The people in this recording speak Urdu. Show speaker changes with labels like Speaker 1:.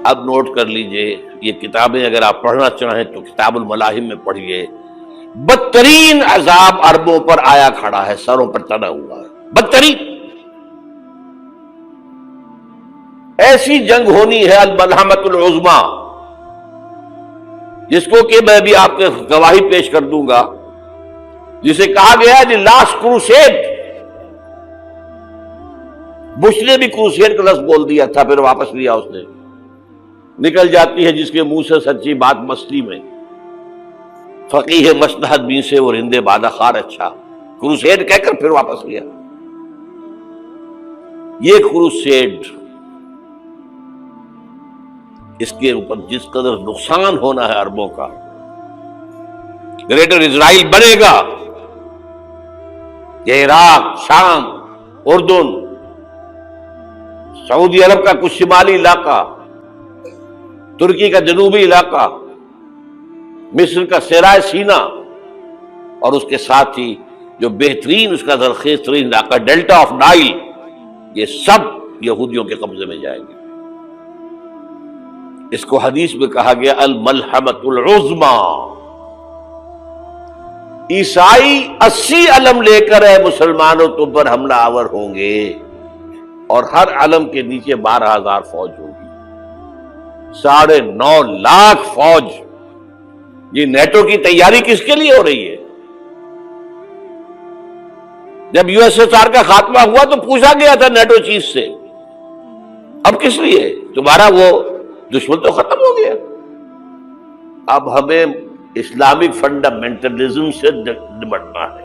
Speaker 1: اب نوٹ کر لیجئے، یہ کتابیں اگر آپ پڑھنا چاہیں تو کتاب الملاحم میں پڑھیے، بدترین عذاب عربوں پر آیا کھڑا ہے، سروں پر چڑھا ہوا ہے، بدترین ایسی جنگ ہونی ہے الملحمۃ العظمیٰ، جس کو کہ میں بھی آپ کے گواہی پیش کر دوں گا، جسے کہا گیا ہے دی لاسٹ کروسیڈ۔ بش نے بھی کروسیڈ کا لفظ بول دیا تھا، پھر واپس لیا اس نے۔ نکل جاتی ہے جس کے منہ سے سچی بات مستی میں، فقیہ مصلحت بین سے وہ رندے بادہ خار اچھا، کروسیڈ کہہ کر پھر واپس لیا۔ یہ کروسیڈ، اس کے اوپر جس قدر نقصان ہونا ہے عربوں کا، گریٹر اسرائیل بنے گا، یہ عراق، شام، اردن، سعودی عرب کا کچھ شمالی علاقہ، ترکی کا جنوبی علاقہ، مصر کا صحرائے سینا، اور اس کے ساتھ ہی جو بہترین اس کا زرخیز ترین علاقہ ڈیلٹا آف نائل، یہ سب یہودیوں کے قبضے میں جائیں گے۔ اس کو حدیث میں کہا گیا الملحمۃ العظمیٰ۔ عیسائی 80 علم لے کر اے مسلمانوں تم پر حملہ آور ہوں گے، اور ہر علم کے نیچے 12,000 فوج ہوگی، 9.5 لاکھ فوج۔ یہ نیٹو کی تیاری کس کے لیے ہو رہی ہے؟ جب یو ایس ایس آر کا خاتمہ ہوا تو پوچھا گیا تھا نیٹو چیف سے، اب کس لیے؟ تمہارا وہ دشمن تو ختم ہو گیا، اب ہمیں اسلامک فنڈامنٹلزم سے نمٹنا ہے۔